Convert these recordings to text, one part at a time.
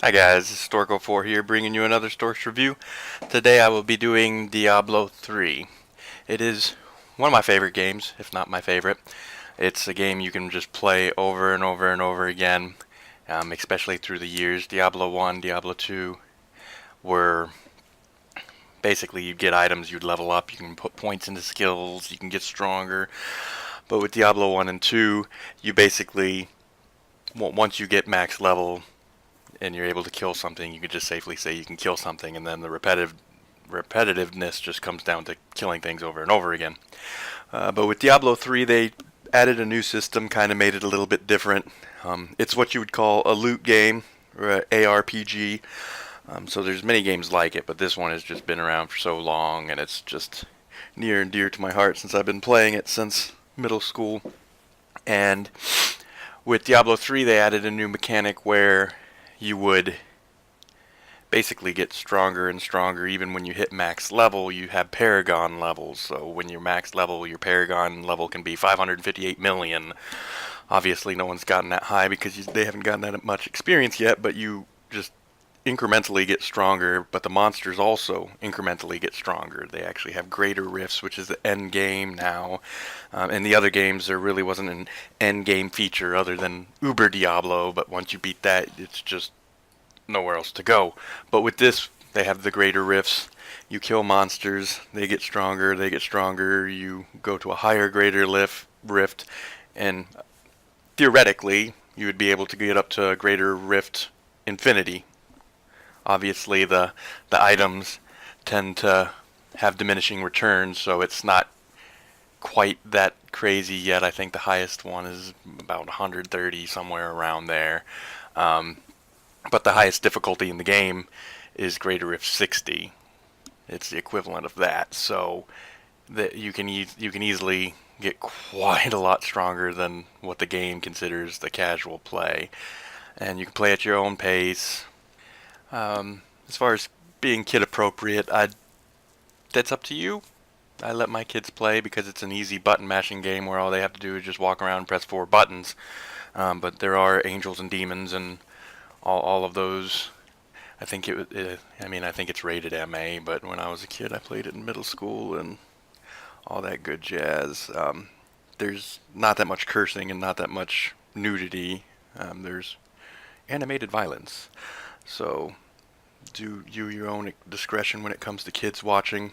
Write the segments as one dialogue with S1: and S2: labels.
S1: Hi guys, this is Stork04 here bringing you another Stork's review. Today I will be doing Diablo 3. It is one of my favorite games, if not my favorite. It's a game you can just play over and over and over again, especially through the years. Diablo 1, Diablo 2 were basically you'd get items, you'd level up, you can put points into skills, you can get stronger. But with Diablo 1 and 2, you basically, once you get max level, and you're able to kill something, you could just safely say you can kill something, and then the repetitiveness just comes down to killing things over and over again. But with Diablo 3, they added a new system, kind of made it a little bit different. It's what you would call a loot game or a ARPG. So there's many games like it, but this one has just been around for so long, and it's just near and dear to my heart since I've been playing it since middle school. And with Diablo 3, they added a new mechanic where you would basically get stronger and stronger. Even when you hit max level, you have paragon levels. So when you're max level, your paragon level can be 558 million. Obviously, no one's gotten that high because they haven't gotten that much experience yet, but you just incrementally get stronger, but the monsters also incrementally get stronger. They actually have greater rifts, which is the end game now. In the other games, there really wasn't an end game feature other than Uber Diablo, but once you beat that, it's just nowhere else to go. But with this, they have the greater rifts. You kill monsters, they get stronger, they get stronger. You go to a higher, greater rift, and theoretically, you would be able to get up to a greater rift infinity. Obviously, the items tend to have diminishing returns, so it's not quite that crazy yet. I think the highest one is about 130, somewhere around there. Um, but the highest difficulty in the game is Greater Rift 60. It's the equivalent of that, so that you can easily get quite a lot stronger than what the game considers the casual play, and you can play at your own pace. As far as being kid appropriate, that's up to you. I let my kids play because it's an easy button mashing game where all they have to do is just walk around and press four buttons. But there are angels and demons and all of those. I think it's rated MA, but when I was a kid, I played it in middle school and all that good jazz. There's not that much cursing and not that much nudity. There's animated violence. So do you your own discretion when it comes to kids watching.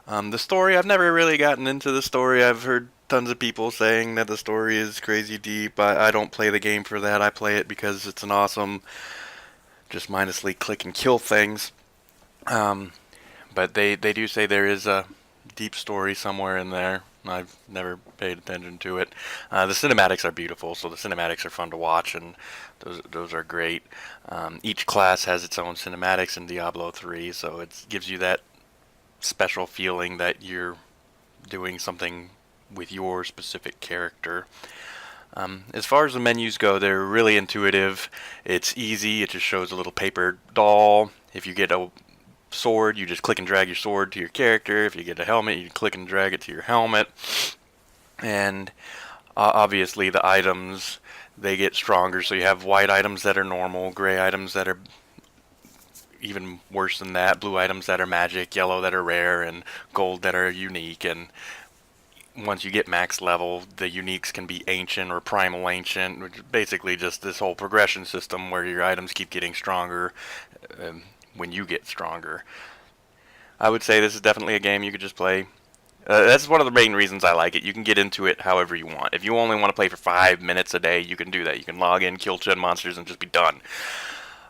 S1: The story, I've never really gotten into the story. I've heard tons of people saying that the story is crazy deep. I don't play the game for that. I play it because it's an awesome, just mindlessly click and kill things. Um, but they do say there is a deep story somewhere in there. I've never paid attention to it. The cinematics are beautiful, so the cinematics are fun to watch, and those are great. Each class has its own cinematics in Diablo 3, so it gives you that special feeling that you're doing something with your specific character. As far as the menus go, they're really intuitive. It's easy. It just shows a little paper doll. If you get a sword, you just click and drag your sword to your character. If you get a helmet, you click and drag it to your helmet. And obviously the items, they get stronger. So you have white items that are normal, gray items that are even worse than that, blue items that are magic, yellow that are rare, and gold that are unique. And once you get max level, the uniques can be ancient or primal ancient, which is basically just this whole progression system where your items keep getting stronger when you get stronger. I would say this is definitely a game you could just play. That's one of the main reasons I like it. You can get into it however you want. If you only want to play for 5 minutes a day, you can do that. You can log in, kill 10 monsters, and just be done.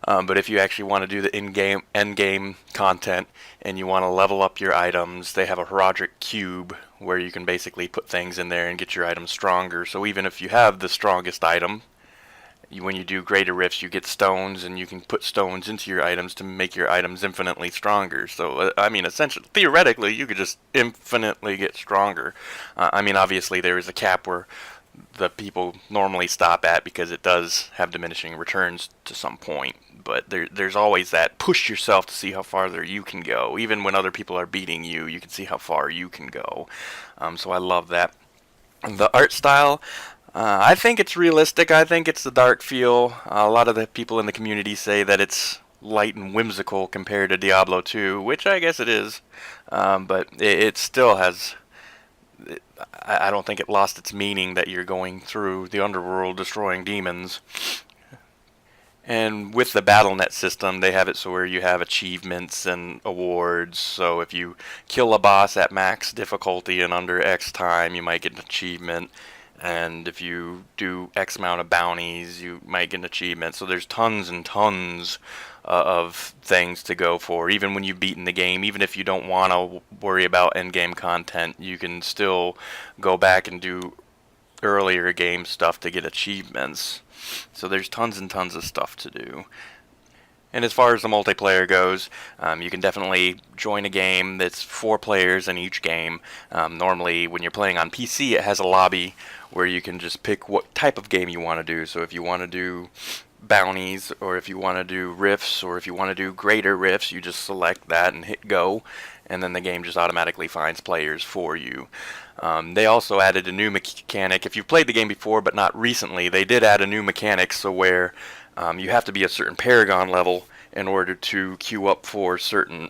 S1: But if you actually want to do the in-game, end-game content and you want to level up your items, they have a Herodric Cube where you can basically put things in there and get your items stronger. So even if you have the strongest item, when you do greater rifts, you get stones, and you can put stones into your items to make your items infinitely stronger. So, essentially, theoretically, you could just infinitely get stronger. Obviously, there is a cap where the people normally stop at because it does have diminishing returns to some point. But there's always that push yourself to see how farther you can go. Even when other people are beating you, you can see how far you can go. So I love that. The art style, I think it's realistic. I think it's the dark feel. A lot of the people in the community say that it's light and whimsical compared to Diablo 2, which I guess it is. But it still has. I don't think it lost its meaning that you're going through the underworld destroying demons. And with the BattleNet system, they have it so where you have achievements and awards. So if you kill a boss at max difficulty in under X time, you might get an achievement. And if you do X amount of bounties, you might get an achievement. So there's tons and tons of things to go for. Even when you've beaten the game, even if you don't want to worry about end-game content, you can still go back and do earlier game stuff to get achievements. So there's tons and tons of stuff to do. And as far as the multiplayer goes, you can definitely join a game that's 4 players in each game. Normally, when you're playing on PC, it has a lobby where you can just pick what type of game you want to do. So if you want to do bounties, or if you want to do rifts, or if you want to do greater rifts, you just select that and hit go, and then the game just automatically finds players for you. They also added a new mechanic. If you've played the game before but not recently, they did add a new mechanic so where you have to be a certain Paragon level in order to queue up for certain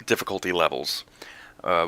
S1: difficulty levels,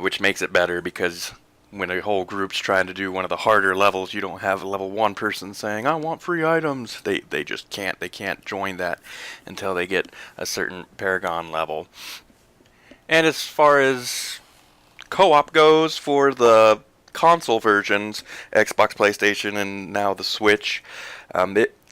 S1: which makes it better because when a whole group's trying to do one of the harder levels, you don't have a level 1 person saying, I want free items. They just can't. They can't join that until they get a certain Paragon level. And as far as co-op goes for the console versions, Xbox, PlayStation, and now the Switch,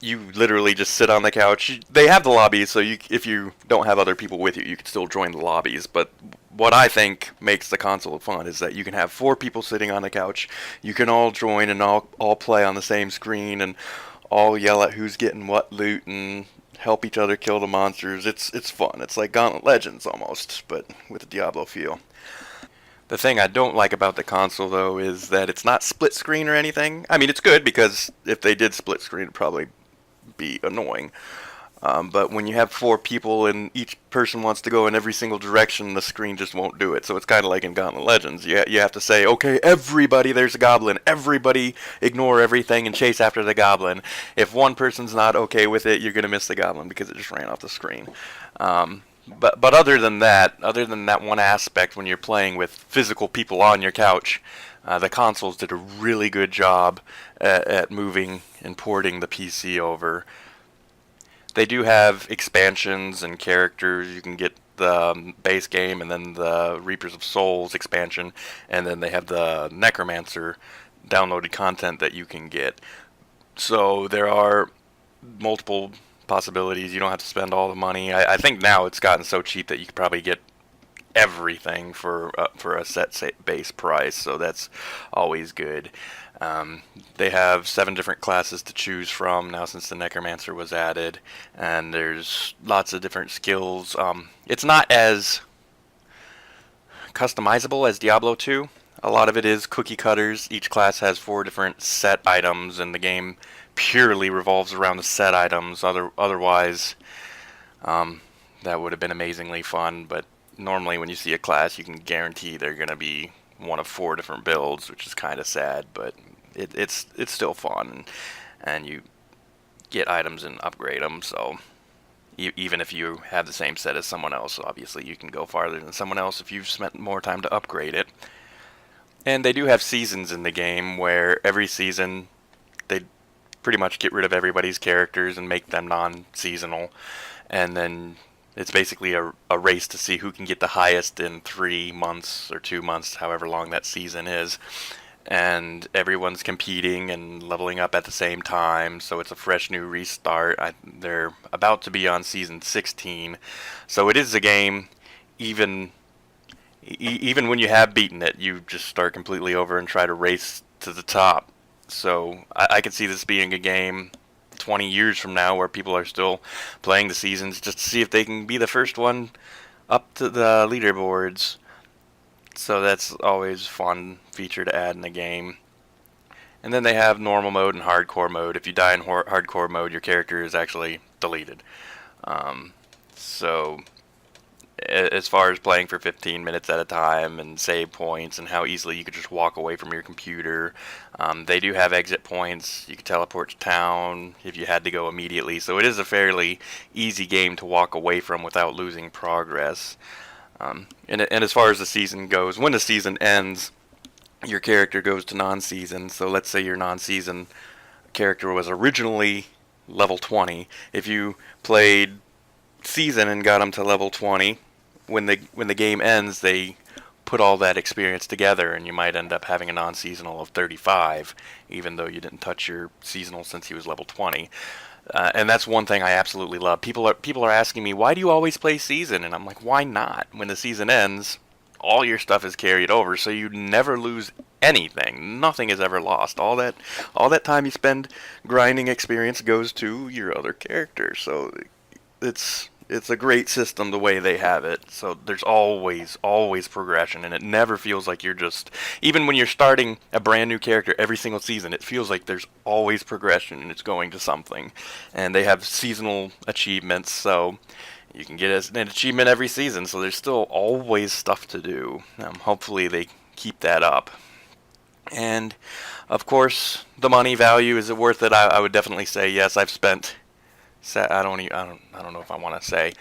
S1: you literally just sit on the couch. They have the lobbies, so if you don't have other people with you, you can still join the lobbies. But what I think makes the console fun is that you can have 4 people sitting on the couch. You can all join and all play on the same screen and all yell at who's getting what loot and help each other kill the monsters. It's fun. It's like Gauntlet Legends almost, but with a Diablo feel. The thing I don't like about the console, though, is that it's not split screen or anything. I mean, it's good because if they did split screen, it'd probably be annoying. But when you have 4 people and each person wants to go in every single direction, the screen just won't do it. So it's kind of like in Gauntlet Legends. You have to say, okay, everybody, there's a goblin. Everybody ignore everything and chase after the goblin. If one person's not okay with it, you're going to miss the goblin because it just ran off the screen. But other than that one aspect, when you're playing with physical people on your couch, the consoles did a really good job at moving and porting the PC over. They do have expansions and characters. You can get the base game and then the Reapers of Souls expansion, and then they have the Necromancer downloaded content that you can get. So there are multiple possibilities. You don't have to spend all the money. I think now it's gotten so cheap that you could probably get everything for a set base price, so that's always good. They have 7 different classes to choose from now since the Necromancer was added, and there's lots of different skills. It's not as customizable as Diablo 2. A lot of it is cookie cutters. Each class has 4 different set items, and the game purely revolves around the set items. Otherwise, that would have been amazingly fun, but normally when you see a class, you can guarantee they're going to be one of 4 different builds, which is kind of sad, but it's still fun, and you get items and upgrade them, so even if you have the same set as someone else, obviously you can go farther than someone else if you've spent more time to upgrade it. And they do have seasons in the game where every season they pretty much get rid of everybody's characters and make them non-seasonal, and then it's basically a race to see who can get the highest in 3 months or 2 months, however long that season is. And everyone's competing and leveling up at the same time, so it's a fresh new restart. They're about to be on season 16, so it is a game, even when you have beaten it, you just start completely over and try to race to the top. So I could see this being a game 20 years from now where people are still playing the seasons just to see if they can be the first one up to the leaderboards. So that's always a fun feature to add in the game. And then they have normal mode and hardcore mode. If you die in hardcore mode, your character is actually deleted. So as far as playing for 15 minutes at a time and save points and how easily you could just walk away from your computer. They do have exit points. You can teleport to town if you had to go immediately. So it is a fairly easy game to walk away from without losing progress. And as far as the season goes, when the season ends, your character goes to non-season. So let's say your non-season character was originally level 20. If you played season and got them to level 20, when the game ends, they put all that experience together, and you might end up having a non-seasonal of 35, even though you didn't touch your seasonal since he was level 20. And that's one thing I absolutely love. People are asking me, why do you always play season? And I'm like, why not? When the season ends, all your stuff is carried over, so you never lose anything. Nothing is ever lost. All that time you spend grinding experience goes to your other character. So it's a great system the way they have it. So there's always progression, and it never feels like you're just, even when you're starting a brand new character every single season, it feels like there's always progression and it's going to something. And they have seasonal achievements, so you can get an achievement every season, so there's still always stuff to do. Hopefully they keep that up. And of course, the money value, is it worth it? I would definitely say yes. I've spent, I don't know if I want to say.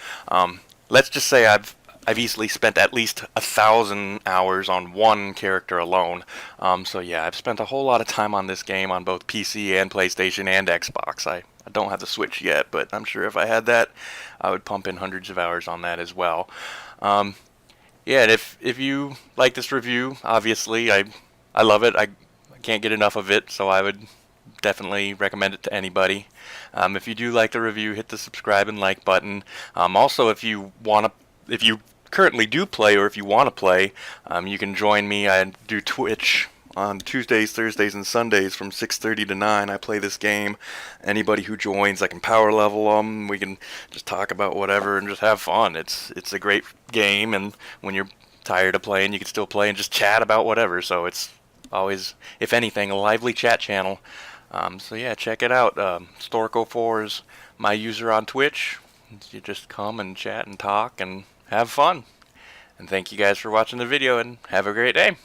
S1: Let's just say I've easily spent at least 1,000 hours on one character alone. So yeah, I've spent a whole lot of time on this game on both PC and PlayStation and Xbox. I don't have the Switch yet, but I'm sure if I had that, I would pump in hundreds of hours on that as well. Yeah, and if you like this review, obviously I love it. I can't get enough of it, so I would definitely recommend it to anybody. If you do like the review, hit the subscribe and like button. Also, if you currently do play, or if you want to play, you can join me. I do Twitch on Tuesdays, Thursdays, and Sundays from 6:30 to 9. I play this game. Anybody who joins, I can power level them. We can just talk about whatever and just have fun. It's a great game, and when you're tired of playing, you can still play and just chat about whatever. So it's always, if anything, a lively chat channel. So yeah, check it out. Stork04 is my user on Twitch. You just come and chat and talk and have fun. And thank you guys for watching the video, and have a great day.